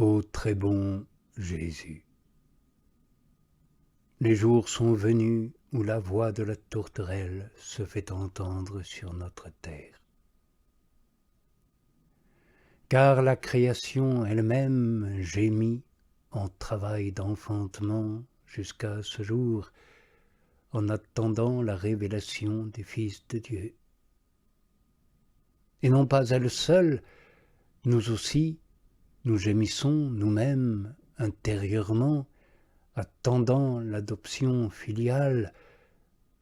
Ô très bon Jésus, les jours sont venus où la voix de la tourterelle se fait entendre sur notre terre. Car la création elle-même gémit en travail d'enfantement jusqu'à ce jour, en attendant la révélation des fils de Dieu. Et non pas elle seule, nous aussi, nous gémissons nous-mêmes intérieurement, attendant l'adoption filiale,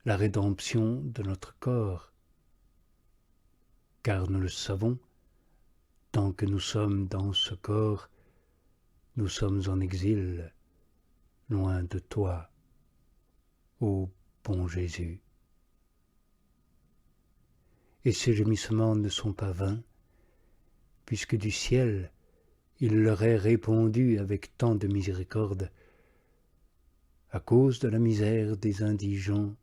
la rédemption de notre corps. Car nous le savons, tant que nous sommes dans ce corps, nous sommes en exil, loin de toi, ô bon Jésus. Et ces gémissements ne sont pas vains, puisque du ciel, il leur est répondu avec tant de miséricorde, à cause de la misère des indigents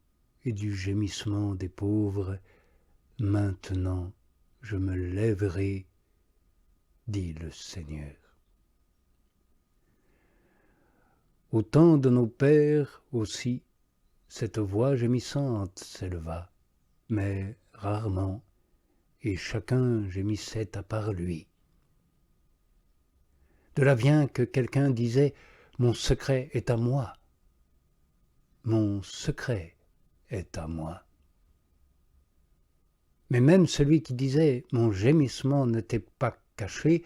et du gémissement des pauvres, maintenant je me lèverai, dit le Seigneur. Au temps de nos pères aussi, cette voix gémissante s'éleva, mais rarement, et chacun gémissait à part lui. De là vient que quelqu'un disait « Mon secret est à moi ». Mon secret est à moi. Mais même celui qui disait « Mon gémissement n'était pas caché »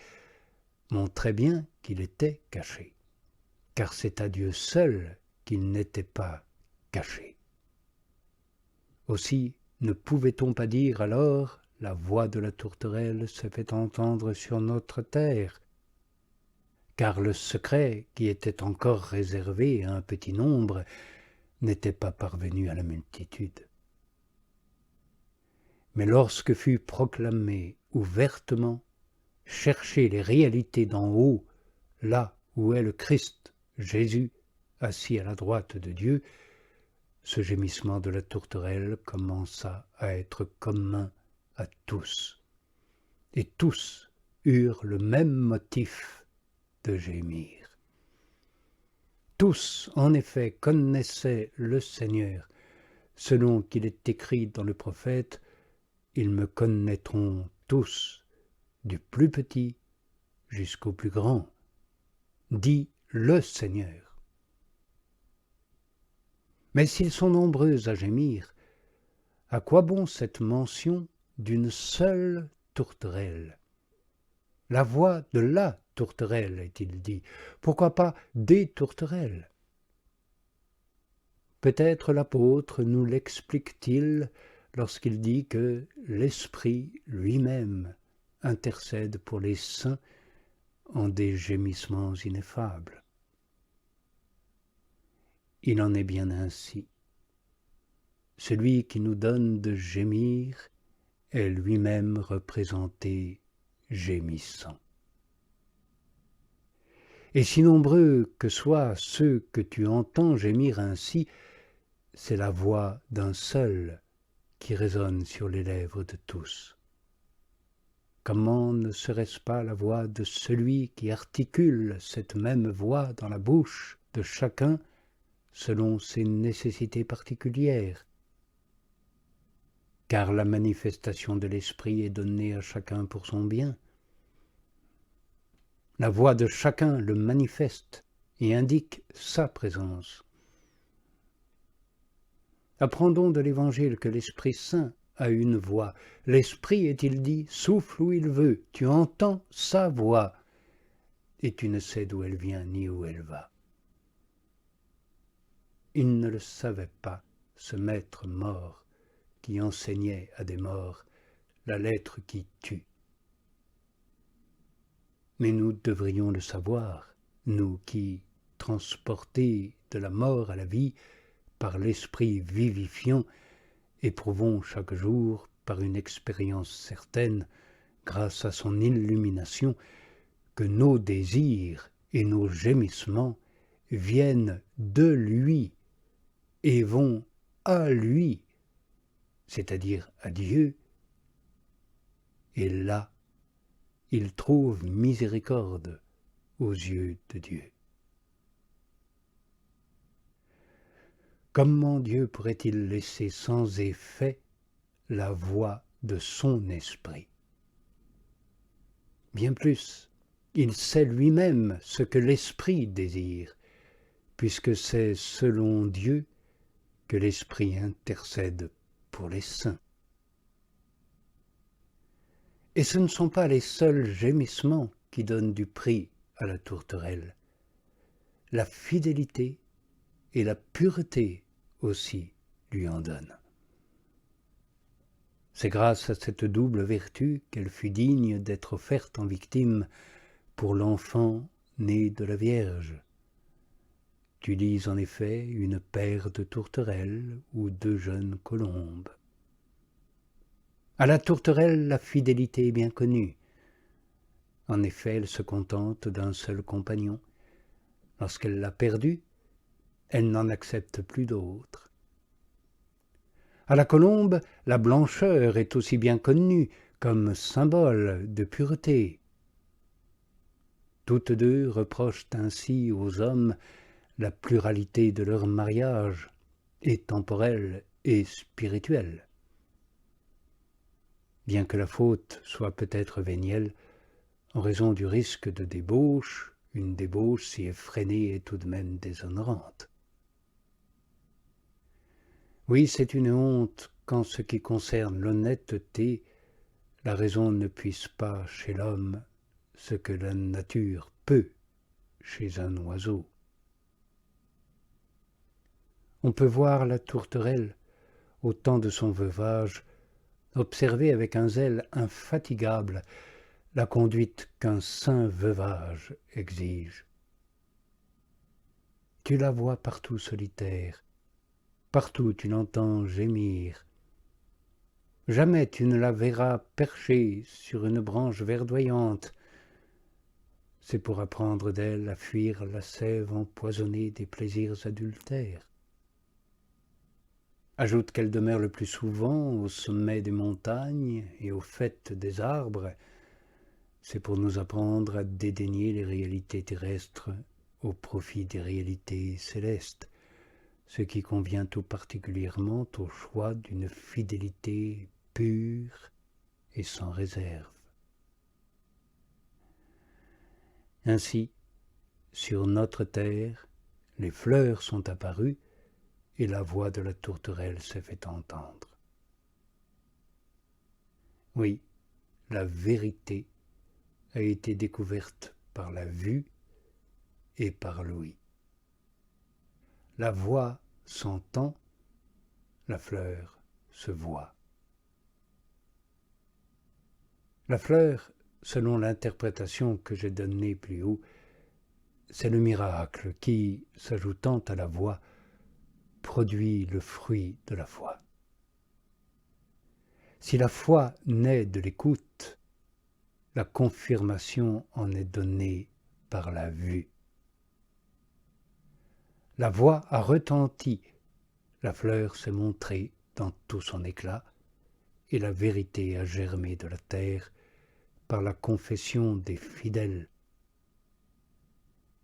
montrait bien qu'il était caché, car c'est à Dieu seul qu'il n'était pas caché. Aussi ne pouvait-on pas dire alors « La voix de la tourterelle se fait entendre sur notre terre », car le secret qui était encore réservé à un petit nombre n'était pas parvenu à la multitude. Mais lorsque fut proclamé ouvertement, chercher les réalités d'en haut, là où est le Christ, Jésus, assis à la droite de Dieu, ce gémissement de la tourterelle commença à être commun à tous. Et tous eurent le même motif de gémir. Tous, en effet, connaissaient le Seigneur, selon qu'il est écrit dans le prophète, « Ils me connaîtront tous, du plus petit jusqu'au plus grand, dit le Seigneur. » Mais s'ils sont nombreux à gémir, à quoi bon cette mention d'une seule tourterelle? La voix de la tourterelle, est-il dit. Pourquoi pas des tourterelles? Peut-être l'apôtre nous l'explique-t-il lorsqu'il dit que l'Esprit lui-même intercède pour les saints en des gémissements ineffables. Il en est bien ainsi. Celui qui nous donne de gémir est lui-même représenté gémissant. Et si nombreux que soient ceux que tu entends gémir ainsi, c'est la voix d'un seul qui résonne sur les lèvres de tous. Comment ne serait-ce pas la voix de celui qui articule cette même voix dans la bouche de chacun selon ses nécessités particulières? Car la manifestation de l'Esprit est donnée à chacun pour son bien. La voix de chacun le manifeste et indique sa présence. Apprendons de l'Évangile que l'Esprit Saint a une voix. L'Esprit, est-il dit, souffle où il veut. Tu entends sa voix et tu ne sais d'où elle vient ni où elle va. Il ne le savait pas, ce maître mort qui enseignait à des morts la lettre qui tue. Mais nous devrions le savoir, nous qui, transportés de la mort à la vie par l'Esprit vivifiant, éprouvons chaque jour, par une expérience certaine, grâce à son illumination, que nos désirs et nos gémissements viennent de lui et vont à lui, c'est-à-dire à Dieu, et là, il trouve miséricorde aux yeux de Dieu. Comment Dieu pourrait-il laisser sans effet la voix de son esprit? Bien plus, il sait lui-même ce que l'esprit désire, puisque c'est selon Dieu que l'esprit intercède pour les saints. Et ce ne sont pas les seuls gémissements qui donnent du prix à la tourterelle. La fidélité et la pureté aussi lui en donnent. C'est grâce à cette double vertu qu'elle fut digne d'être offerte en victime pour l'enfant né de la Vierge. Tu lis en effet une paire de tourterelles ou deux jeunes colombes. À la tourterelle, la fidélité est bien connue. En effet, elle se contente d'un seul compagnon. Lorsqu'elle l'a perdu, elle n'en accepte plus d'autre. À la colombe, la blancheur est aussi bien connue comme symbole de pureté. Toutes deux reprochent ainsi aux hommes la pluralité de leur mariage, et temporel et spirituel. Bien que la faute soit peut-être vénielle, en raison du risque de débauche, une débauche si effrénée est tout de même déshonorante. Oui, c'est une honte qu'en ce qui concerne l'honnêteté, la raison ne puisse pas chez l'homme ce que la nature peut chez un oiseau. On peut voir la tourterelle, au temps de son veuvage, observer avec un zèle infatigable la conduite qu'un saint veuvage exige. Tu la vois partout solitaire, partout tu l'entends gémir. Jamais tu ne la verras perchée sur une branche verdoyante. C'est pour apprendre d'elle à fuir la sève empoisonnée des plaisirs adultères. Ajoute qu'elle demeure le plus souvent au sommet des montagnes et au faîte des arbres. C'est pour nous apprendre à dédaigner les réalités terrestres au profit des réalités célestes, ce qui convient tout particulièrement au choix d'une fidélité pure et sans réserve. Ainsi, sur notre terre, les fleurs sont apparues et la voix de la tourterelle s'est fait entendre. Oui, la vérité a été découverte par la vue et par l'ouïe. La voix s'entend, la fleur se voit. La fleur, selon l'interprétation que j'ai donnée plus haut, c'est le miracle qui, s'ajoutant à la voix, produit le fruit de la foi. Si la foi naît de l'écoute, la confirmation en est donnée par la vue. La voix a retenti, la fleur s'est montrée dans tout son éclat, et la vérité a germé de la terre par la confession des fidèles.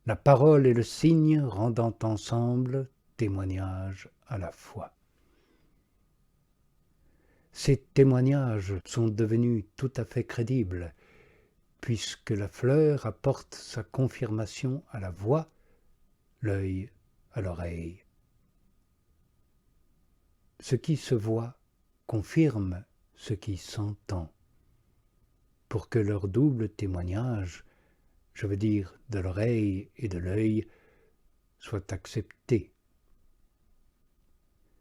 La parole et le signe rendant ensemble témoignage à la foi. Ces témoignages sont devenus tout à fait crédibles, puisque la fleur apporte sa confirmation à la voix, l'œil à l'oreille. Ce qui se voit confirme ce qui s'entend, pour que leur double témoignage, je veux dire de l'oreille et de l'œil, soit accepté.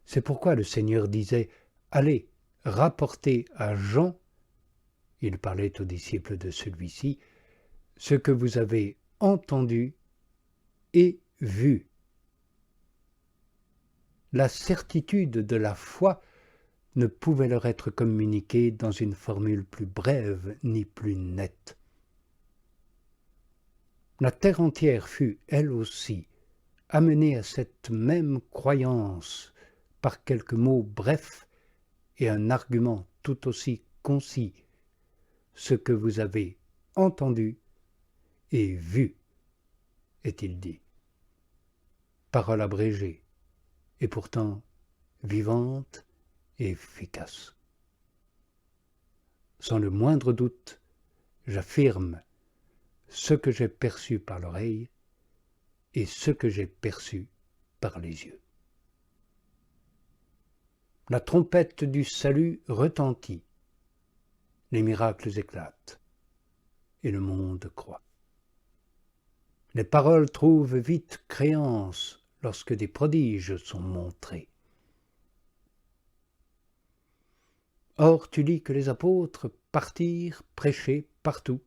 C'est pourquoi le Seigneur disait « Allez, rapportez à Jean », il parlait aux disciples de celui-ci, « ce que vous avez entendu et vu ». La certitude de la foi ne pouvait leur être communiquée dans une formule plus brève ni plus nette. La terre entière fut, elle aussi, amenée à cette même croyance par quelques mots brefs et un argument tout aussi concis, ce que vous avez entendu et vu. est-il dit. Parole abrégée, et pourtant vivante et efficace. Sans le moindre doute, j'affirme ce que j'ai perçu par l'oreille et ce que j'ai perçu par les yeux. La trompette du salut retentit, les miracles éclatent, et le monde croit. Les paroles trouvent vite créance lorsque des prodiges sont montrés. Or tu lis que les apôtres partirent prêcher partout,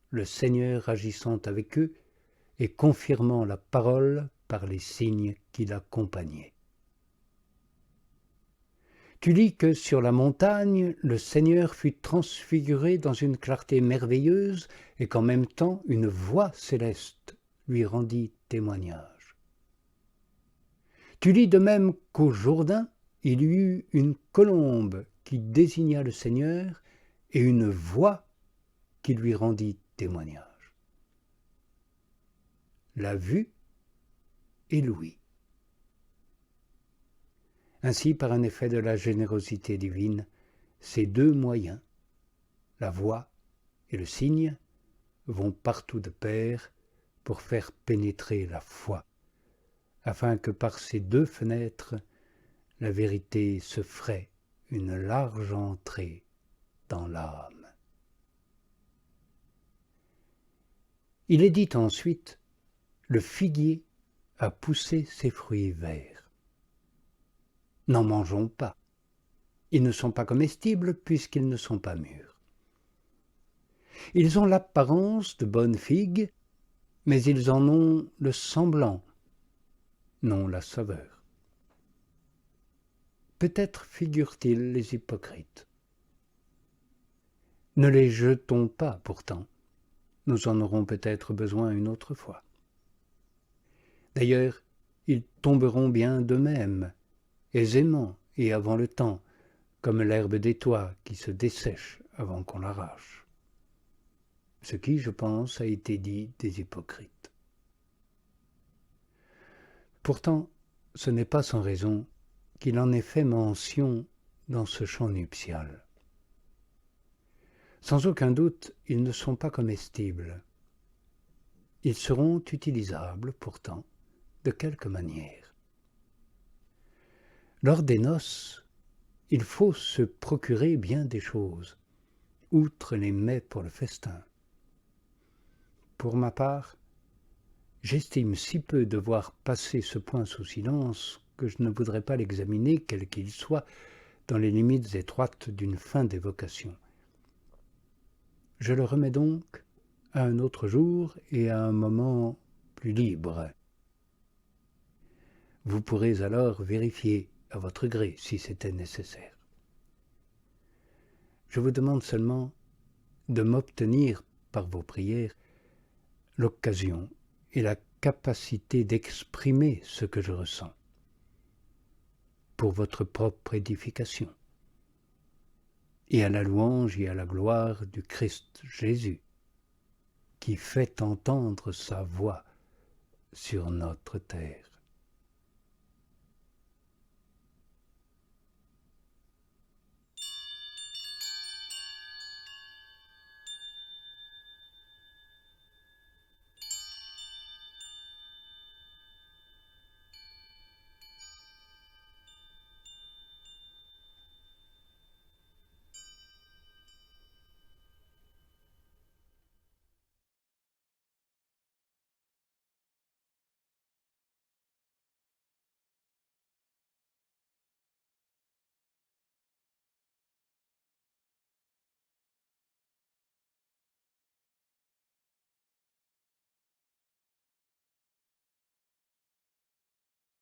le Seigneur agissant avec eux et confirmant la parole par les signes qui l'accompagnaient. Tu lis que sur la montagne, le Seigneur fut transfiguré dans une clarté merveilleuse et qu'en même temps une voix céleste lui rendit témoignage. Tu lis de même qu'au Jourdain, il y eut une colombe qui désigna le Seigneur et une voix qui lui rendit témoignage. La vue et l'ouïe. Ainsi, par un effet de la générosité divine, ces deux moyens, la voix et le signe, vont partout de pair pour faire pénétrer la foi, afin que par ces deux fenêtres, la vérité se ferait une large entrée dans l'âme. Il est dit ensuite, le figuier a poussé ses fruits verts. N'en mangeons pas. Ils ne sont pas comestibles puisqu'ils ne sont pas mûrs. Ils ont l'apparence de bonnes figues, mais ils en ont le semblant, non la saveur. Peut-être figurent-ils les hypocrites. Ne les jetons pas pourtant, nous en aurons peut-être besoin une autre fois. D'ailleurs, ils tomberont bien d'eux-mêmes, aisément et avant le temps, comme l'herbe des toits qui se dessèche avant qu'on l'arrache. Ce qui, je pense, a été dit des hypocrites. Pourtant, ce n'est pas sans raison qu'il en est fait mention dans ce chant nuptial. Sans aucun doute, ils ne sont pas comestibles. Ils seront utilisables, pourtant, de quelque manière. Lors des noces, il faut se procurer bien des choses, outre les mets pour le festin. Pour ma part, j'estime si peu devoir passer ce point sous silence que je ne voudrais pas l'examiner, quel qu'il soit, dans les limites étroites d'une fin d'évocation. Je le remets donc à un autre jour et à un moment plus libre. Vous pourrez alors vérifier à votre gré si c'était nécessaire. Je vous demande seulement de m'obtenir par vos prières l'occasion et la capacité d'exprimer ce que je ressens pour votre propre édification et à la louange et à la gloire du Christ Jésus qui fait entendre sa voix sur notre terre.